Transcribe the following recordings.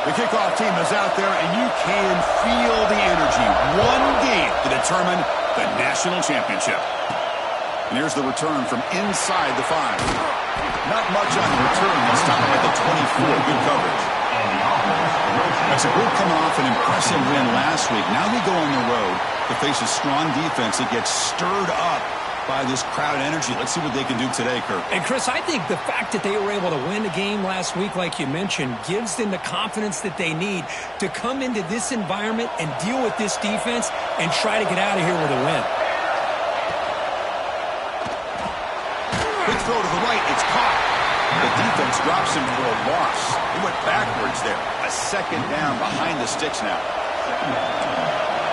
The kickoff team is out there, and you can feel the energy. One game to determine the national championship. And here's the return from inside the 5. Not much on the return this time at the 24. Good coverage. That's a group coming off an impressive win last week. Now they go on the road to face a strong defense that gets stirred up by this crowd energy. Let's see what they can do today, Kirk. And, Chris, I think the fact that they were able to win the game last week, like you mentioned, gives them the confidence that they need to come into this environment and deal with this defense and try to get out of here with a win. Quick throw to the right. It's caught. The defense drops him for a loss. He went backwards there. A second down behind the sticks now.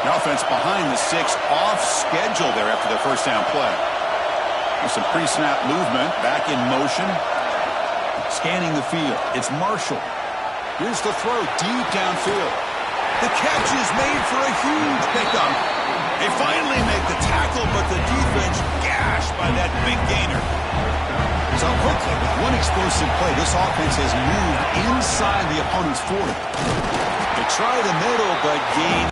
The offense behind the 6, off schedule there after the first down play. With some pre-snap movement, back in motion. Scanning the field. It's Marshall. Here's the throw deep downfield. The catch is made for a huge pickup. They finally make the tackle, but the defense gashed by that big gainer. So quickly, with one explosive play, this offense has moved inside the opponent's 40. They try the middle, but gain.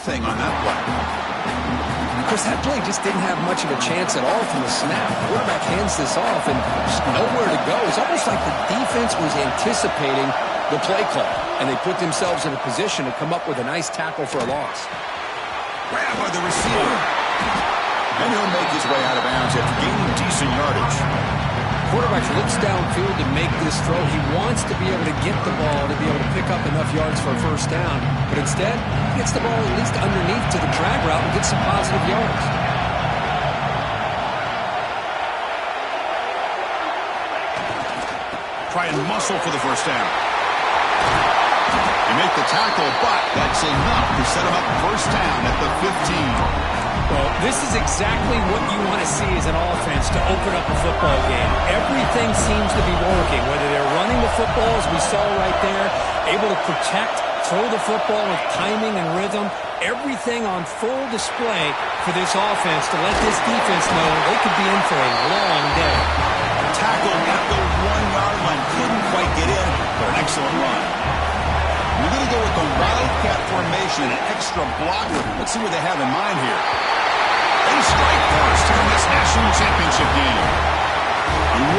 Thing on that play. Chris, that play just didn't have much of a chance at all from the snap. The quarterback hands this off and just nowhere to go. It's almost like the defense was anticipating the play call, and they put themselves in a position to come up with a nice tackle for a loss. Grab by the receiver. And he'll make his way out of bounds after gaining decent yardage. Quarterback looks downfield to make this throw. He wants to be able to get the ball to be able to pick up enough yards for a first down. But instead, he gets the ball at least underneath to the drag route and gets some positive yards. Try and muscle for the first down. They make the tackle, but that's enough to set him up first down at the 15. Well, this is exactly what you want to see as an offense to open up a football game. Everything seems to be working, whether they're running the football, as we saw right there, able to protect, throw the football with timing and rhythm, everything on full display for this offense to let this defense know they could be in for a long day. Tackle at the 1-yard line. Couldn't quite get in, but an excellent run. We're going to go with the Wildcat formation, an extra blocker. Let's see what they have in mind here. They strike first here in this national championship game.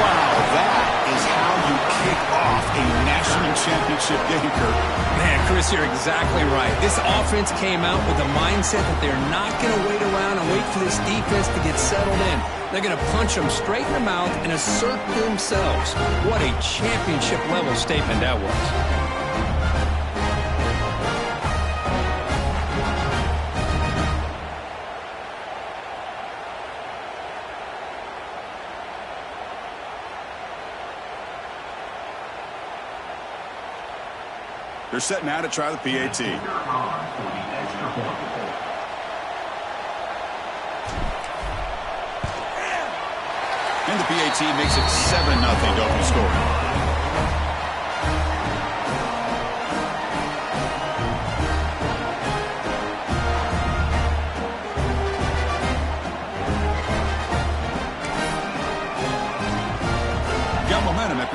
Wow, that is how you kick off a national championship game, Kirk. Man, Chris, you're exactly right. This offense came out with a mindset that they're not going to wait around and wait for this defense to get settled in. They're going to punch them straight in the mouth and assert themselves. What a championship-level statement that was. They're set now to try the PAT. And the PAT makes it 7-0 to open score.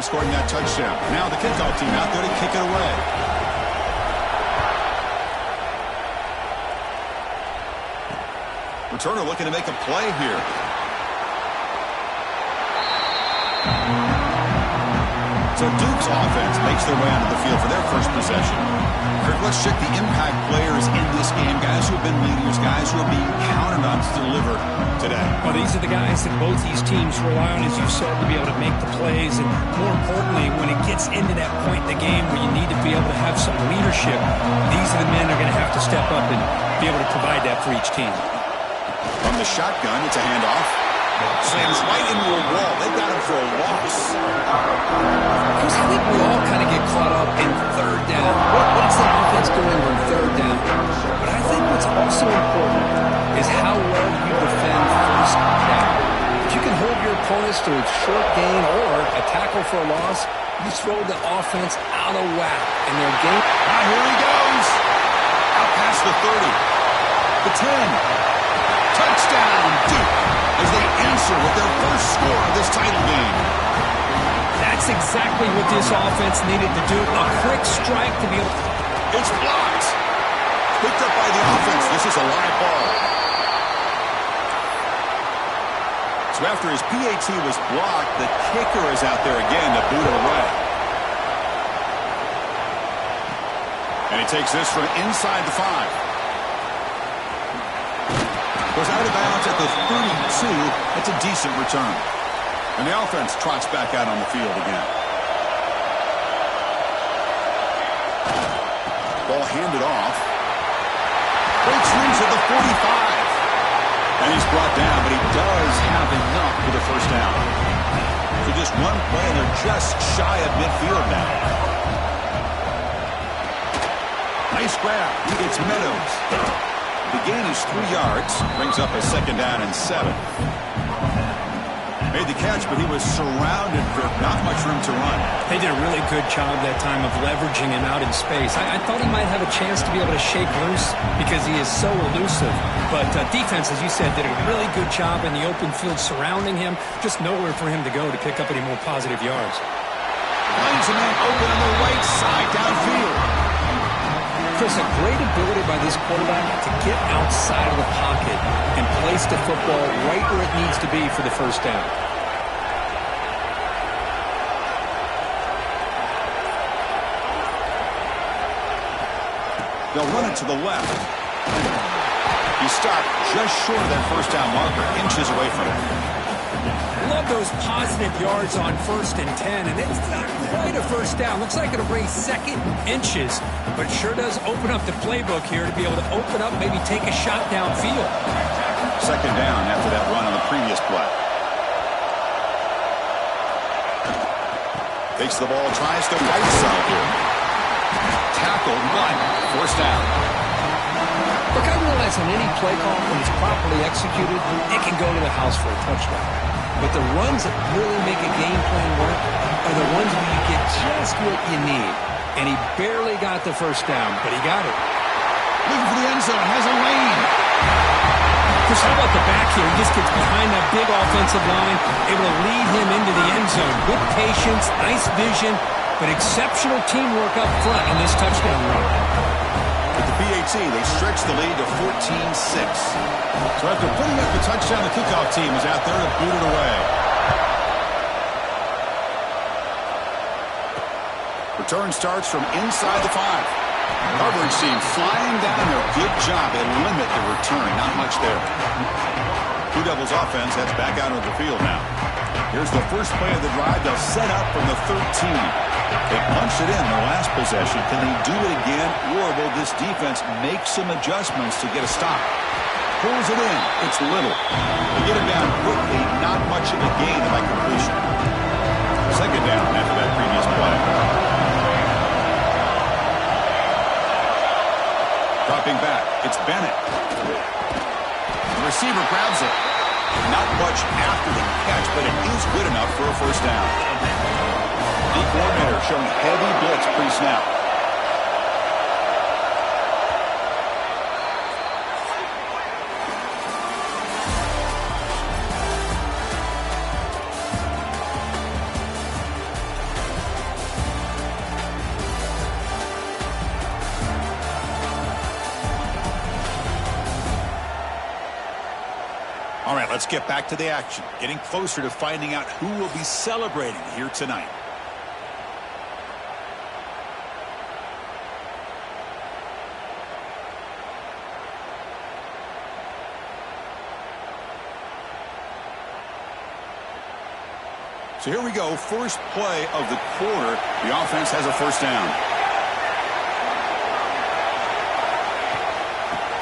for scoring that touchdown. Now the kickoff team out there to kick it away. Returner looking to make a play here. So Duke's offense makes their way onto the field for their first possession. Kirk, let's check the impact players in this game, guys who have been leaders, guys who are being counted on to deliver today. Well, these are the guys that both these teams rely on, as you said, to be able to make the plays. And more importantly, when it gets into that point in the game where you need to be able to have some leadership, these are the men that are going to have to step up and be able to provide that for each team. From the shotgun, it's a handoff. Slams right into a wall. They got him for a loss. Because I think we all kind of get caught up in third down. What's the offense doing on third down? But I think what's also important is how well you defend first down. If you can hold your opponents to a short gain or a tackle for a loss, you throw the offense out of whack in their game. Ah, here he goes. Out past the 30. The 10. Touchdown, Duke, as they answer with their first score of this title game. That's exactly what this offense needed to do. A quick strike to be able to... It's blocked. Picked up by the offense. This is a live ball. So after his PAT was blocked, the kicker is out there again to boot it away. And he takes this from inside the 5. Goes out of bounds at the 32. That's a decent return. And the offense trots back out on the field again. Ball handed off. Breaks loose at the 45. And he's brought down, but he does have enough for the first down. So just one play, and they're just shy of midfield now. Nice grab. It's Meadows. The gain is 3 yards. Brings up a second down and 7. Made the catch, but he was surrounded for not much room to run. They did a really good job that time of leveraging him out in space. I thought he might have a chance to be able to shake loose because he is so elusive. But defense, as you said, did a really good job in the open field surrounding him. Just nowhere for him to go to pick up any more positive yards. Finds a man open on the right side downfield. Chris, a great ability by this quarterback to get outside of the pocket and place the football right where it needs to be for the first down. They'll run it to the left. He stopped just short of that first down marker, inches away from it. Love those positive yards on 1st and 10, and it's not quite a first down. Looks like it'll bring second inches, but it sure does open up the playbook here to be able to open up, maybe take a shot downfield. Second down after that run on the previous play. Takes the ball, tries the right side here. Tackled, but first down. Look, I realize on any play call, when it's properly executed, it can go to the house for a touchdown. But the runs that really make a game plan work are the ones where you get just what you need. And he barely got the first down, but he got it. Looking for the end zone, has a lane. Chris, how about the back here? He just gets behind that big offensive line, able to lead him into the end zone. Good patience, nice vision, but exceptional teamwork up front on this touchdown run. With the PAT, they stretch the lead to 14-6. So after putting up the touchdown, the kickoff team is out there to boot it away. Return starts from inside the 5. Coverage team flying down there. Good job. They limit the return. Not much there. Blue Devils offense heads back out of the field now. Here's the first play of the drive. They'll set up from the 13. They punched it in their last possession. Can they do it again, or will this defense make some adjustments to get a stop? Pulls it in. It's little. They get it down quickly. Not much of a gain by completion. Second down after that previous play. Dropping back. It's Bennett. The receiver grabs it. Not much after the catch, but it is good enough for a first down. The coordinator showing heavy blitz pre-snap. All right, let's get back to the action. Getting closer to finding out who will be celebrating here tonight. So here we go, first play of the quarter. The offense has a first down.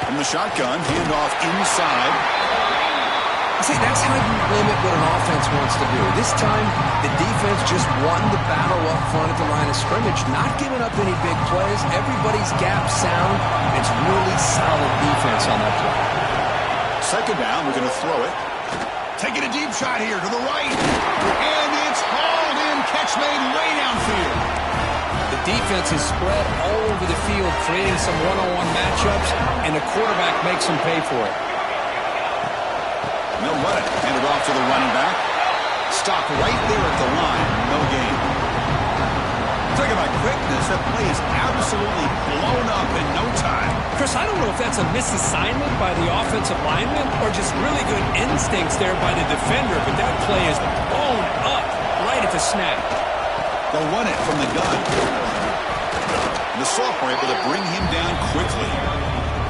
From the shotgun, handoff inside. See, that's how you limit what an offense wants to do. This time, the defense just won the battle up front at the line of scrimmage, not giving up any big plays. Everybody's gap sound. It's really solid defense on that play. Second down, we're going to throw it. Taking a deep shot here to the right. And it's hauled in. Catch made way downfield. The defense is spread all over the field, creating some one-on-one matchups, and the quarterback makes them pay for it. And they'll run it. Hand it off to the running back. Stop right there at the line. No gain. Talking about quickness, that play is absolutely blown up in no time. Chris, I don't know if that's a misassignment by the offensive lineman or just really good instincts there by the defender, but that play is blown up right at the snap. They'll run it from the gun. The sophomore able to bring him down quickly.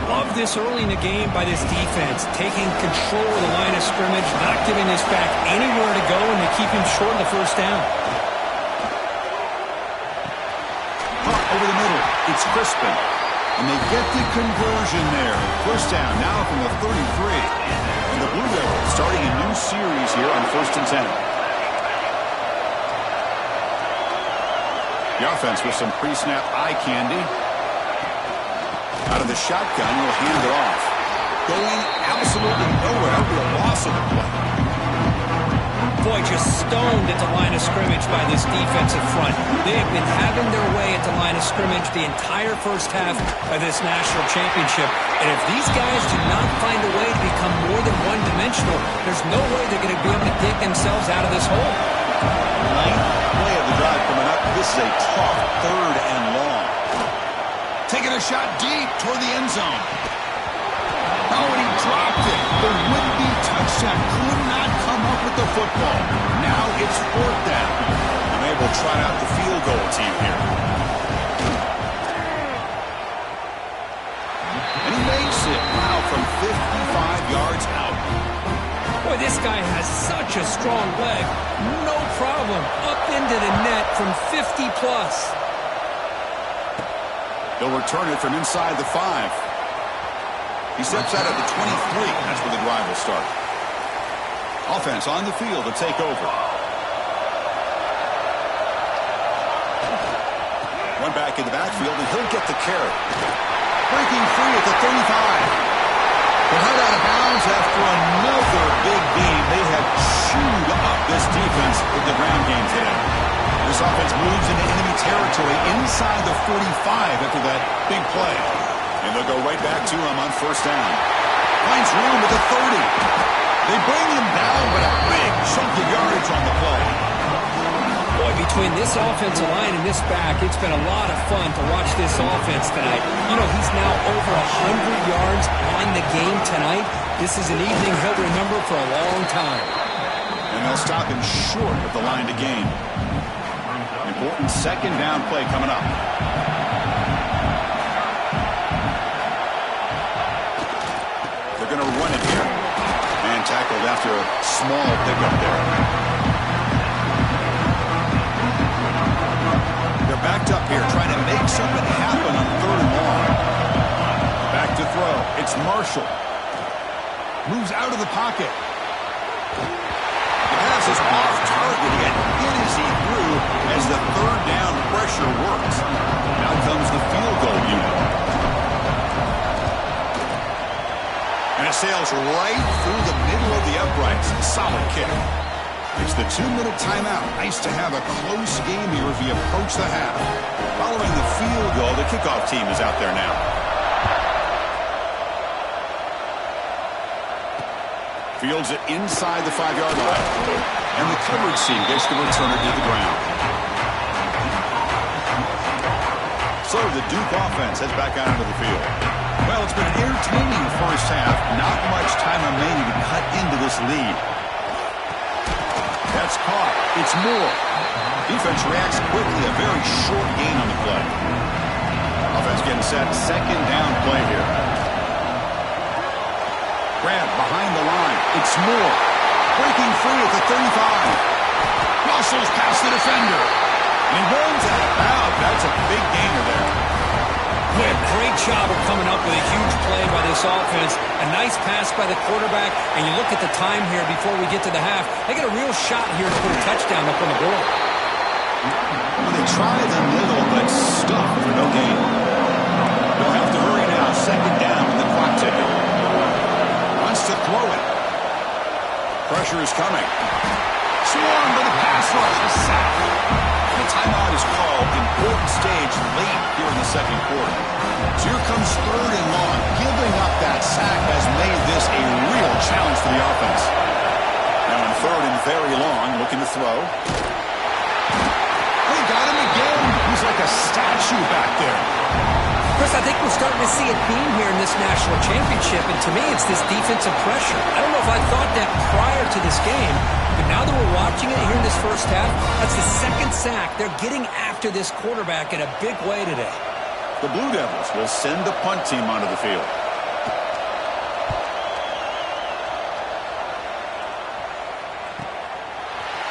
Love this early in the game by this defense, taking control of the line of scrimmage, not giving this back anywhere to go, and they keep him short of the first down. Over the middle, it's Crispin. And they get the conversion there. First down now from the 33. And the Blue Devils starting a new series here on 1st and 10. The offense with some pre-snap eye candy. Out of the shotgun, will hand it off. Going absolutely nowhere. That'll be a loss of the play. Boy, just stoned at the line of scrimmage by this defensive front. They have been having their way at the line of scrimmage the entire first half of this national championship. And if these guys do not find a way to become more than one-dimensional, there's no way they're going to be able to dig themselves out of this hole. Ninth play of the drive coming up. This is a tough 3rd and long. Taking a shot deep toward the end zone. Oh, and he dropped it. The would-be touchdown could not come up with the football. Now it's 4th down. And they will try out the field goal team here. And he makes it. Wow, from 55 yards out. Boy, this guy has such a strong leg. No problem. Up into the net from 50-plus. They'll return it from inside the 5. He steps out at the 23. That's where the drive will start. Offense on the field to take over. One back in the backfield, and he'll get the carry. Breaking free at the 35. They're held out of bounds after another big game. They have chewed up this defense in the ground game today. This offense moves into enemy territory inside the 45 after that big play. And they'll go right back to him on first down. Finds room at the 30. They bring him down, but a big chunk of yardage on the play. Boy, between this offensive line and this back, it's been a lot of fun to watch this offense tonight. You know, he's now over 100 yards on the game tonight. This is an evening he'll remember for a long time. And they'll stop him short of the line to gain. Important second down play coming up. They're going to run it here. And tackled after a small pickup there. They're backed up here trying to make something happen on 3rd and long. Back to throw. It's Marshall. Moves out of the pocket. The pass is off target. He got hit as he threw as the 3rd down pressure works. Now comes the field goal unit. And it sails right through the middle of the uprights. Solid kick. It's the 2-minute timeout. Nice to have a close game here as we approach the half. Following the field goal, the kickoff team is out there now. Fields it inside the 5-yard line. And the coverage team gets the returner to the ground. So the Duke offense heads back out into the field. Well, it's been an entertaining first first half. Not much time remaining to cut into this lead. That's caught. It's Moore. Defense reacts quickly. A very short gain on the play. Offense getting set. Second down play here. Grab behind the line. It's Moore. Breaking free at the 35. Muscles past the defender. And he runs out of bounds. That's a big gainer there. Yeah, great job of coming up with a huge play by this offense. A nice pass by the quarterback. And you look at the time here before we get to the half. They get a real shot here to put a touchdown up on the board. Well, they try the middle, but stuck for no gain. They'll have to hurry now. Second down with the clock ticking. Wants to throw it. Pressure is coming. Swarmed by the pass rush. A sack. The timeout is called. Important stage late here in the second quarter. So here comes third and long. Giving up that sack has made this a real challenge for the offense. Now on third and very long, looking to throw. They got him again. He's like a statue back there. Chris, I think we're starting to see a theme here in this national championship, and to me, it's this defensive pressure. I don't know if I thought that prior to this game, but now that we're watching it here in this first half, that's the second sack. They're getting after this quarterback in a big way today. The Blue Devils will send the punt team onto the field.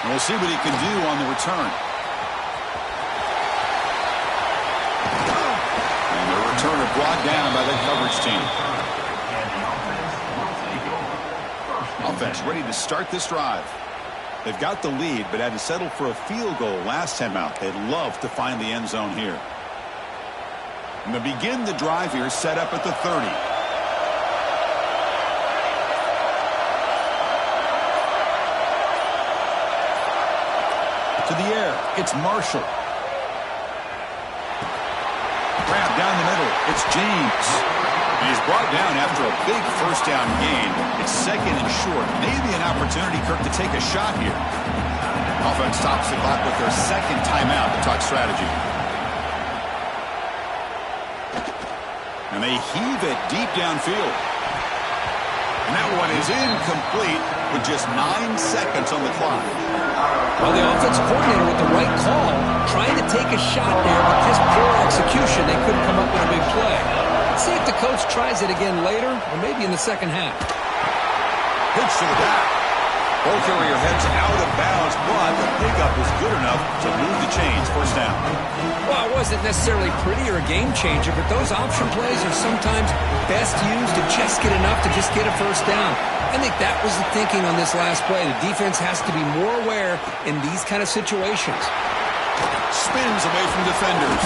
And we'll see what he can do on the return. And the returner brought down by the coverage team. Offense ready to start this drive. They've got the lead, but had to settle for a field goal last time out. They'd love to find the end zone here. And to begin the drive here, set up at the 30. To the air, it's Marshall. Grab down the middle, it's James. And he's brought down after a big first down gain. It's second and short. Maybe an opportunity, Kirk, to take a shot here. Offense stops the clock with their second timeout to talk strategy. And they heave it deep downfield. And that one is incomplete with just 9 seconds on the clock. Well, the offensive coordinator with the right call, trying to take a shot there, but just poor execution. They couldn't come up with a big play. Let's see if the coach tries it again later, or maybe in the second half. Pitch to the back. Ball carrier heads out of bounds, but the pickup is good enough to move the chains. First down. Well, it wasn't necessarily pretty or a game changer, but those option plays are sometimes best used to just get enough to just get a first down. I think that was the thinking on this last play. The defense has to be more aware in these kind of situations. Spins away from defenders.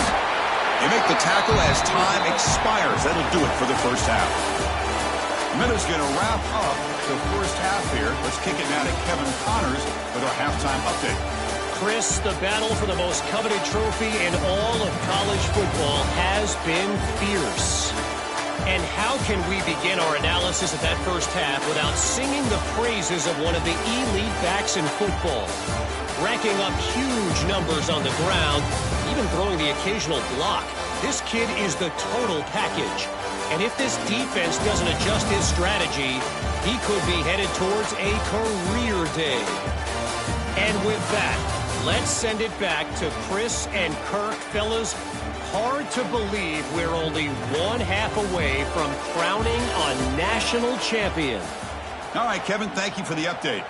They make the tackle as time expires. That'll do it for the first half. Minutes going to wrap up the first half here. Let's kick it now to Kevin Connors with our halftime update. Chris, the battle for the most coveted trophy in all of college football has been fierce. And how can we begin our analysis of that first half without singing the praises of one of the elite backs in football? Racking up huge numbers on the ground, even throwing the occasional block. This kid is the total package. And if this defense doesn't adjust his strategy, he could be headed towards a career day. And with that, let's send it back to Chris and Kirk. Fellas, hard to believe we're only one half away from crowning a national champion. All right, Kevin, thank you for the update.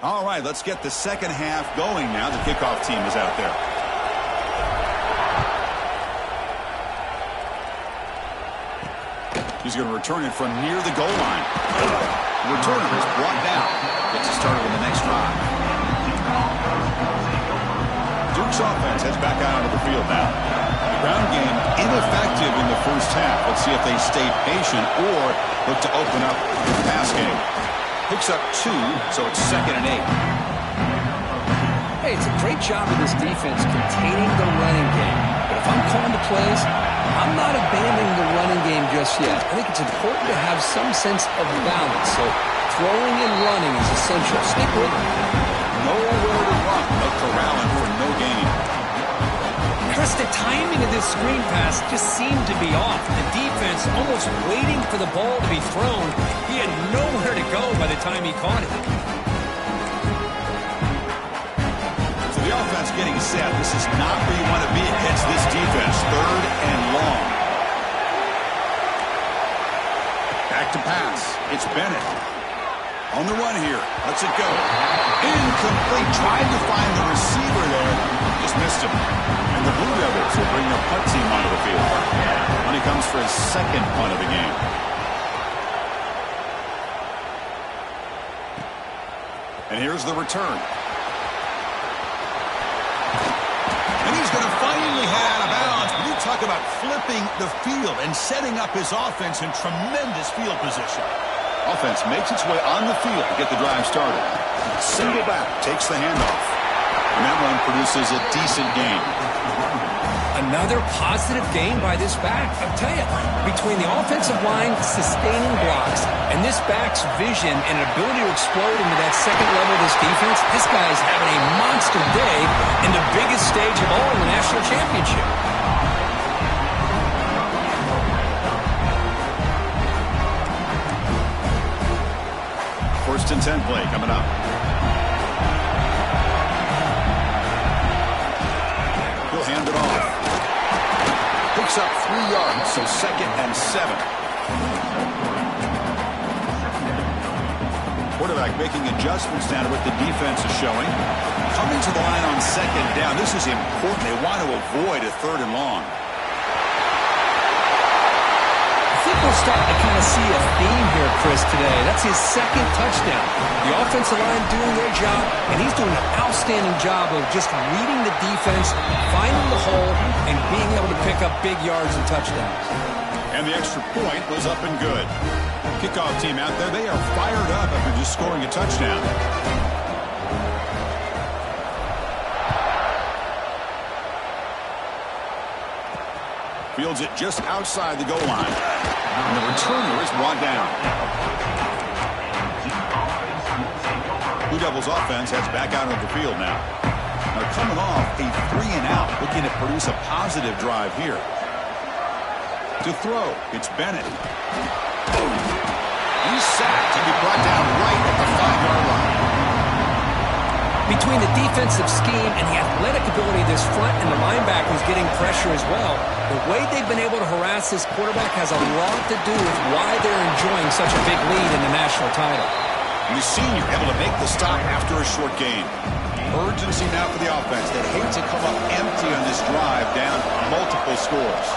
All right, let's get the second half going now. The kickoff team is out there. He's going to return it from near the goal line. The returner is brought down. Gets it started on the next drive. Duke's offense heads back out onto the field now. The ground game ineffective in the first half. Let's see if they stay patient or look to open up the pass game. Picks up 2, so it's 2nd and 8. Hey, it's a great job of this defense containing the running game. But if I'm calling the plays, I'm not abandoning the running game just yet. I think it's important to have some sense of balance. So throwing and running is essential. Stick with it. Nowhere to run, but corralling for no gain. Chris, the timing of this screen pass just seemed to be off. The defense almost waiting for the ball to be thrown. He had nowhere to go by the time he caught it. So the offense getting set. This is not where you want to be against this defense. 3rd and long. Back to pass. It's Bennett. On the run here. Lets it go. Incomplete. Tried to find the receiver there. Just missed him. And the Blue Devils will bring their punt team onto the field. When he comes for his 2nd punt of the game. And here's the return. And he's going to finally head out of bounds. When you talk about flipping the field and setting up his offense in tremendous field position. Offense makes its way on the field to get the drive started. Single back, takes the handoff. And that one produces a decent gain. Another positive gain by this back. I'll tell you, between the offensive line sustaining blocks and this back's vision and ability to explode into that second level of this defense, this guy's having a monster day in the biggest stage of all in the national championship. 1st and 10 play coming up. He'll hand it off. Picks up 3 yards, so 2nd and 7. Quarterback making adjustments now to what the defense is showing. Coming to the line on 2nd down. This is important. They want to avoid a 3rd and long. I think we're starting to kind of see a theme here, Chris, today. That's his 2nd touchdown. The offensive line doing their job, and he's doing an outstanding job of just reading the defense, finding the hole, and being able to pick up big yards and touchdowns. And the extra point was up and good. Kickoff team out there, they are fired up after just scoring a touchdown. Fields it just outside the goal line. And the returner is brought down. Blue Devils offense heads back out of the field now. Now coming off a 3-and-out, looking to produce a positive drive here. To throw, it's Bennett. He's sacked and be brought down right at the 5-yard line. Between the defensive scheme and the athletic ability of this front and the linebackers getting pressure as well, the way they've been able to harass this quarterback has a lot to do with why they're enjoying such a big lead in the national title. And the senior able to make the stop after a short gain. Urgency now for the offense. They hate to come up empty on this drive, down multiple scores.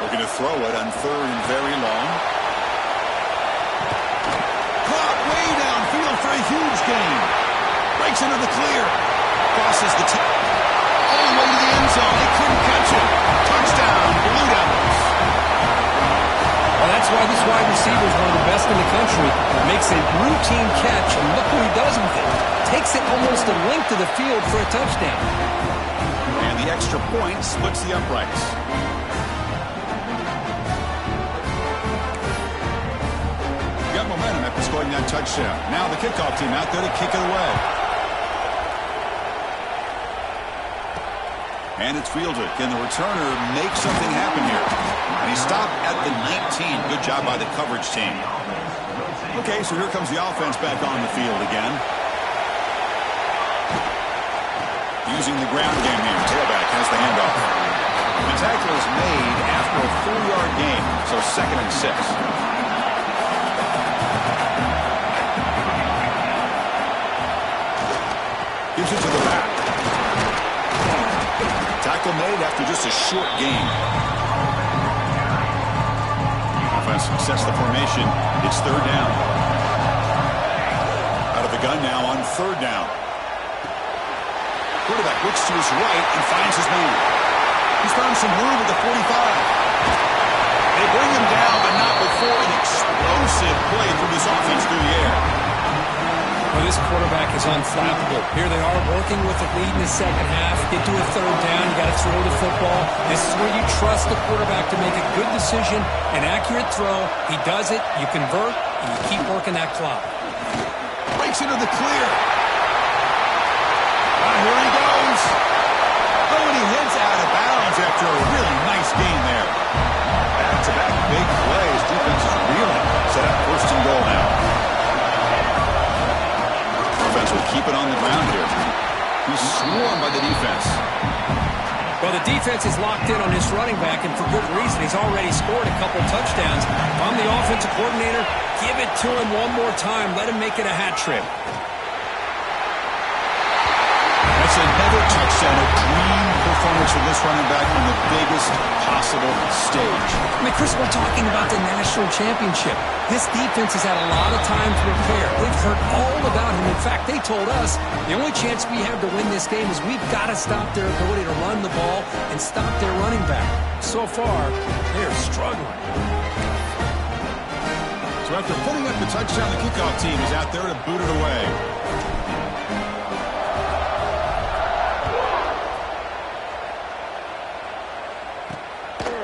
Looking to throw it on 3rd and very long. Caught way downfield for a huge gain. Breaks into the clear. Crosses the all the way to the end zone. They couldn't catch it. Touchdown, Blue Devils. Well, that's why this wide receiver is one of the best in the country. Makes a routine catch, and look what he does with it. Takes it almost a length of the field for a touchdown. And the extra point splits the uprights. Got momentum after scoring that touchdown. Now the kickoff team out there to kick it away. And it's fielded. Can the returner make something happen here? And he stopped at the 19. Good job by the coverage team. Okay, so here comes the offense back on the field again. Using the ground game here. Tailback has the handoff. The tackle is made after a 4-yard gain, so 2nd and 6. moves it to the back. Tackle made after just a short gain. Offense sets the formation. It's third down. Out of the gun now on third down. Quarterback looks to his right and finds his man. He's found some room at the 45. They bring him down, but not before an explosive play from this offense through the air. Well, this quarterback is unflappable. Here they are working with the lead in the second half. Get to a third down. You got to throw the football. This is where you trust the quarterback to make a good decision, an accurate throw. He does it. You convert, and you keep working that clock. Breaks into the clear. Here he goes. Oh, and he heads out of bounds after a really nice gain there. Back-to-back big plays. Defense is reeling. Set up first and goal now. Offense will keep it on the ground here. He's swarmed by the defense. Well, the defense is locked in on this running back, and for good reason. He's already scored a couple touchdowns. If I'm the offensive coordinator, give it to him one more time. Let him make it a hat trick. That's another touchdown, a dream performance from this running back on the biggest possible stage. I mean, Chris, we're talking about the national championship. This defense has had a lot of time to prepare. They've heard all about him. In fact, they told us the only chance we have to win this game is we've got to stop their ability to run the ball and stop their running back. So far, they're struggling. So after putting up the touchdown, the kickoff team is out there to boot it away.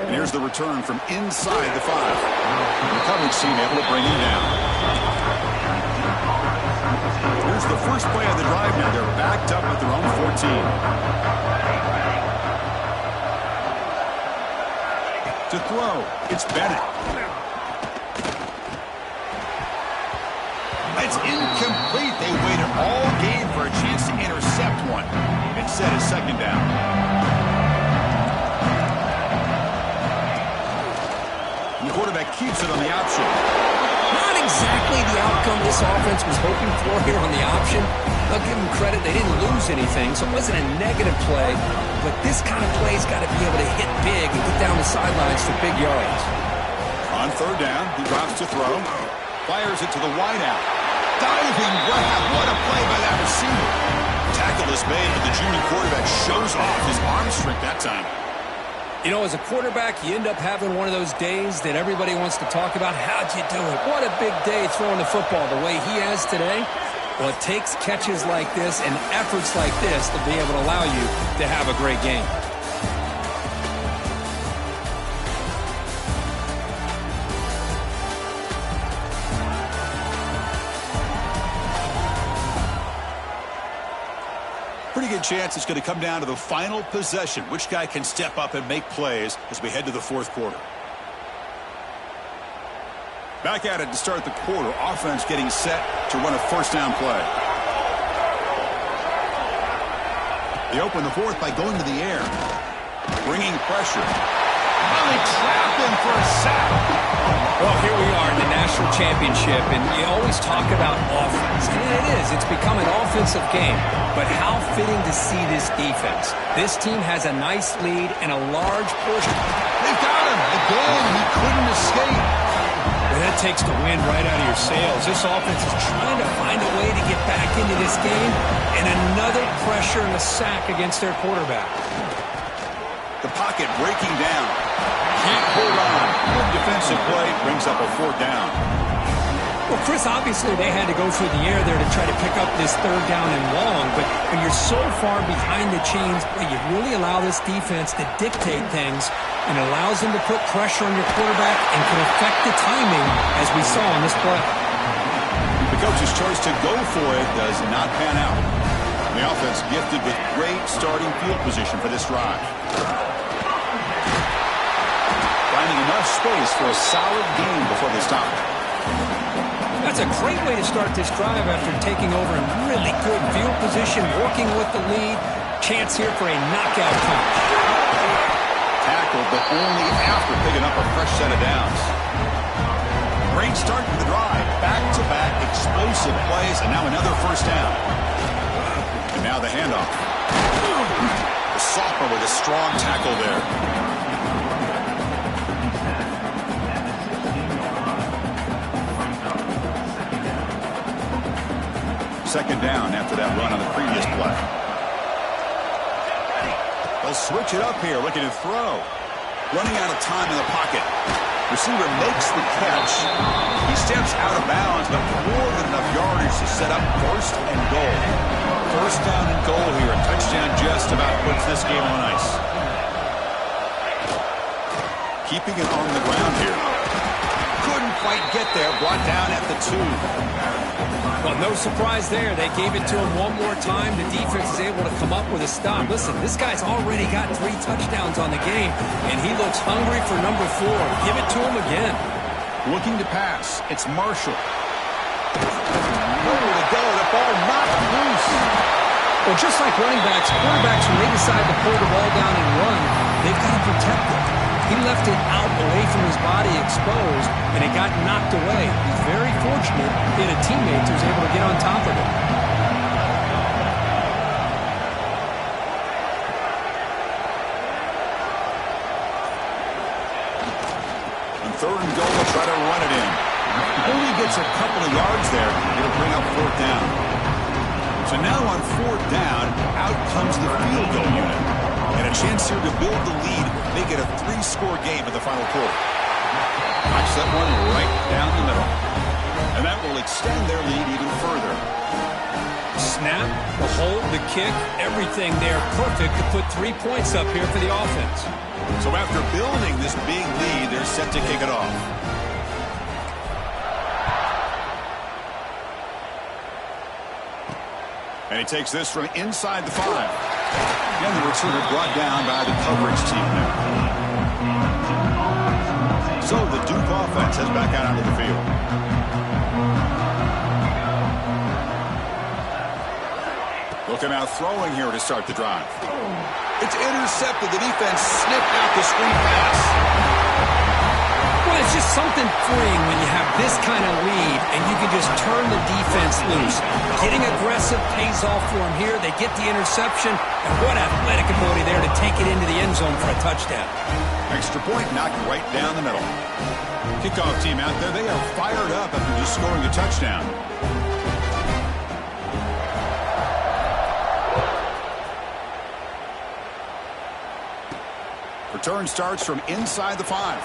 Here's the return from inside the 5. The coverage team able to bring him down. Here's the first play of the drive now. They're backed up at their own 14. To throw, it's Bennett. It's incomplete. They waited all game for a chance to intercept one. Instead, a second down. The quarterback keeps it on the option. Not exactly the outcome this offense was hoping for here on the option. I'll give them credit. They didn't lose anything, so it wasn't a negative play. But this kind of play's got to be able to hit big and get down the sidelines for big yards. On third down, he drops to throw. Fires it to the wideout. Diving grab. What a play by that receiver. Tackle is made, but the junior quarterback shows off his arm strength that time. You know, as a quarterback, you end up having one of those days that everybody wants to talk about. How'd you do it? What a big day throwing the football the way he has today. Well, it takes catches like this and efforts like this to be able to allow you to have a great game. Pretty good chance it's going to come down to the final possession. Which guy can step up and make plays as we head to the fourth quarter. Back at it to start the quarter. Offense getting set to run a first down play. They open the fourth by going to the air. Bringing pressure. Finally trapped him for a sack. Well, here we are in the national championship, and you always talk about offense. And it is. It's become an offensive game. But how fitting to see this defense. This team has a nice lead and a large portion. They've got him again. He couldn't escape. Well, that takes the wind right out of your sails. This offense is trying to find a way to get back into this game. And another pressure and a sack against their quarterback. The pocket breaking down. Can't hold on. Good defensive play brings up a fourth down. Well, Chris, obviously they had to go through the air there to try to pick up this third down and long, but when you're so far behind the chains, you really allow this defense to dictate things, and it allows them to put pressure on your quarterback and can affect the timing, as we saw on this play. The coach's choice to go for it does not pan out. The offense gifted with great starting field position for this drive. Finding enough space for a solid gain before they stop. That's a great way to start this drive after taking over in really good field position, working with the lead. Chance here for a knockout punch. Tackled, but only after picking up a fresh set of downs. Great start to the drive. Back-to-back explosive plays, and now another first down. And now the handoff. The sophomore with a strong tackle there. Second down after that run on the previous play. They'll switch it up here, looking to throw. Running out of time in the pocket. Receiver makes the catch. He steps out of bounds, but more than enough yardage to set up first and goal. First down and goal here. A touchdown just about puts this game on ice. Keeping it on the ground here. Couldn't quite get there. Brought down at the 2. Well, no surprise there. They gave it to him one more time. The defense is able to come up with a stop. Listen, this guy's already got 3 touchdowns on the game, and he looks hungry for number 4. Give it to him again. Looking to pass. It's Marshall. Nowhere to go. The ball knocked loose. Well, just like running backs, quarterbacks, when they decide to pull the ball down and run, they've got to protect it. He left it out away from his body exposed, and it got knocked away. He's very fortunate he had a teammate who was able to get on top of it. On third and goal, they'll try to run it in. Only gets a couple of yards there. It'll bring up fourth down. So now on fourth down, out comes the field goal unit. And a chance here to build the lead, make it a 3-score game in the final quarter. Watch that one right down the middle. And that will extend their lead even further. Snap, the hold, the kick, everything there perfect to put 3 points up here for the offense. So after building this big lead, they're set to kick it off. And he takes this from inside the 5. Again, the returner brought down by the coverage team there. So the Duke offense heads back out onto the field. Looking out throwing here to start the drive. It's intercepted. The defense snipped out the screen pass. Well, it's just something freeing when you have this kind of lead and you can just turn the defense loose. Getting aggressive pays off for them here. They get the interception, and what athletic ability there to take it into the end zone for a touchdown. Extra point knocked right down the middle. Kickoff team out there. They are fired up after just scoring a touchdown. Return starts from inside the 5.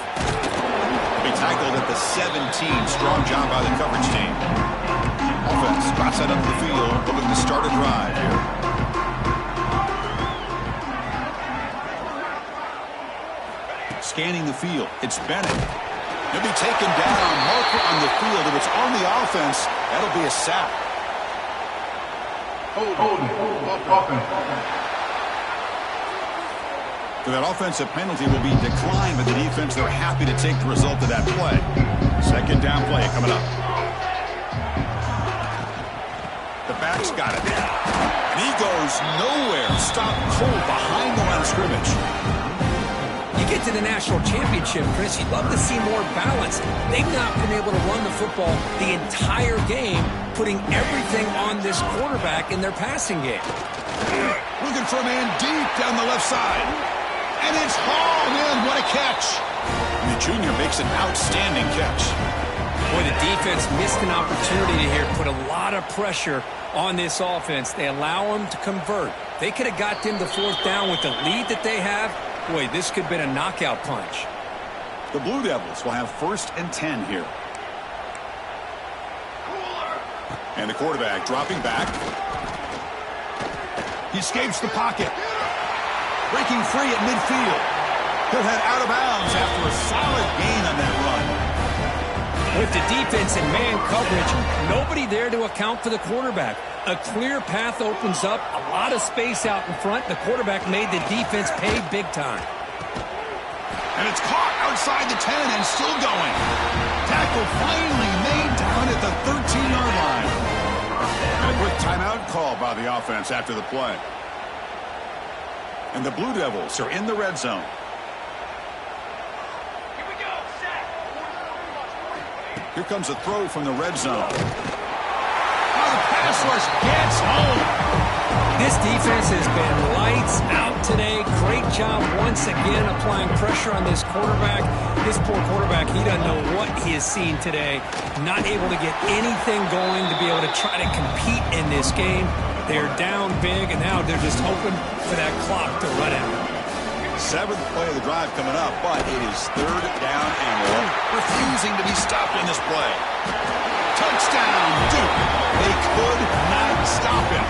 Be tackled at the 17. Strong job by the coverage team. Offense drops that up the field, looking to start a drive here. Scanning the field. It's Bennett. He'll be taken down. Marker on the field. If it's on the offense, that'll be a sack. Offense. So that offensive penalty will be declined by the defense. They're happy to take the result of that play. Second down play coming up. The back's got it. And he goes nowhere. Stop cold behind the line of scrimmage. You get to the national championship, Chris, you'd love to see more balance. They've not been able to run the football the entire game, putting everything on this quarterback in their passing game. Looking for a man deep down the left side. And it's hauled in. What a catch. And the junior makes an outstanding catch. Boy, the defense missed an opportunity here to put a lot of pressure on this offense. They allow them to convert. They could have got them to fourth down with the lead that they have. Boy, this could have been a knockout punch. The Blue Devils will have first and 10 here. And the quarterback dropping back. He escapes the pocket. Breaking free at midfield. He'll head out of bounds after a solid gain on that run. With the defense and man coverage, nobody there to account for the quarterback. A clear path opens up, a lot of space out in front. The quarterback made the defense pay big time. And it's caught outside the 10 and still going. Tackle finally made down at the 13-yard line. And a quick timeout call by the offense after the play. And the Blue Devils are in the red zone. Here comes a throw from the red zone. Oh, the pass rush gets home. This defense has been lights out today. Great job once again applying pressure on this quarterback. This poor quarterback, he doesn't know what he has seen today. Not able to get anything going to be able to try to compete in this game. They're down big, and now they're just hoping for that clock to run out. 7th play of the drive coming up, but it is 3rd down and long. Refusing to be stopped in this play. Touchdown, Duke. They could not stop him.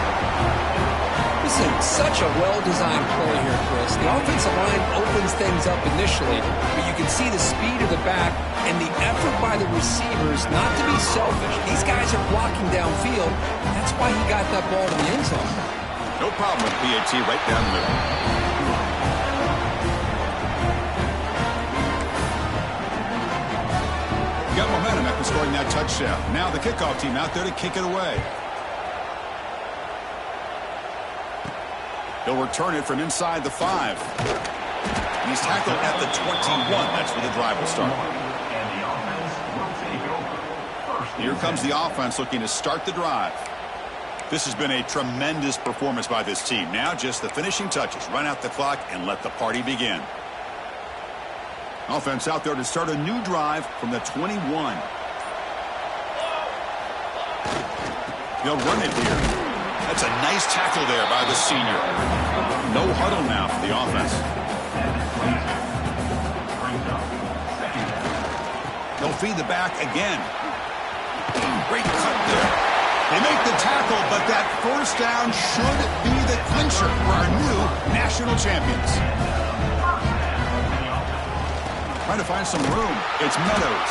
This is such a well-designed play here, Chris. The offensive line opens things up initially, but you can see the speed of the back and the effort by the receivers not to be selfish. These guys are blocking downfield. That's why he got that ball to the end zone. No problem with PAT right down the middle. Got momentum after scoring that touchdown. Now the kickoff team out there to kick it away. He'll return it from inside the 5. He's tackled at the 21. That's where the drive will start. Here comes the offense looking to start the drive. This has been a tremendous performance by this team. Now just the finishing touches. Run out the clock and let the party begin. Offense out there to start a new drive from the 21. They'll run it here. That's a nice tackle there by the senior. No huddle now for the offense. They'll feed the back again. Great cut there. They make the tackle, but that first down should be the clincher for our new national champions. Trying to find some room. It's Meadows.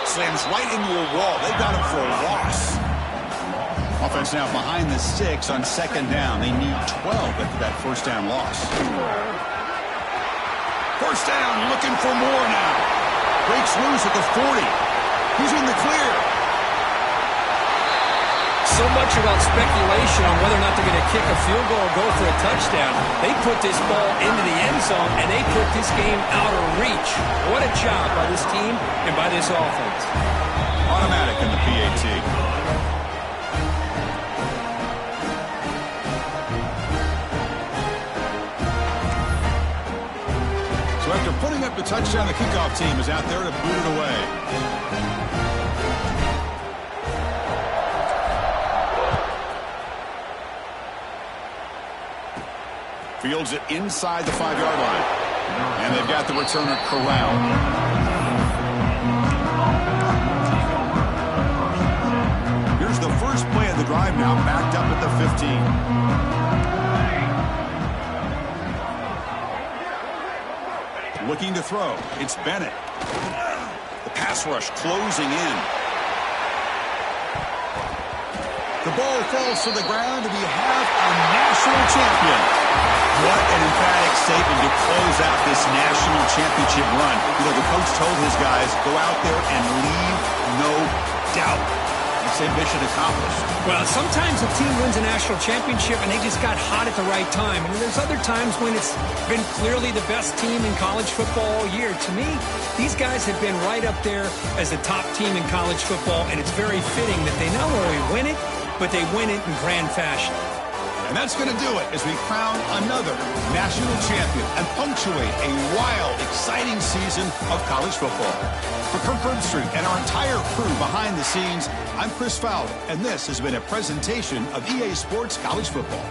Slams right into a wall. They got him for a loss. Offense now behind the 6 on 2nd down. They need 12 after that first down loss. First down, looking for more now. Breaks loose at the 40. He's in the clear. So much about speculation on whether or not they're going to kick a field goal or go for a touchdown. They put this ball into the end zone, and they put this game out of reach. What a job by this team and by this offense. Automatic in the PAT. So after putting up the touchdown, the kickoff team is out there to boot it away. Fields it inside the 5-yard line. And they've got the returner corralled. Here's the first play of the drive now, backed up at the 15. Looking to throw. It's Bennett. The pass rush closing in. The ball falls to the ground, and we have a national champion. What an emphatic statement to close out this national championship run. You know, the coach told his guys, go out there and leave no doubt. It's a mission accomplished. Well, sometimes a team wins a national championship and they just got hot at the right time. And there's other times when it's been clearly the best team in college football all year. To me, these guys have been right up there as the top team in college football, and it's very fitting that they not only win it, but they win it in grand fashion. And that's going to do it as we crown another national champion and punctuate a wild, exciting season of college football. For Kirk Herbstreit and our entire crew behind the scenes, I'm Chris Fowler, and this has been a presentation of EA Sports College Football.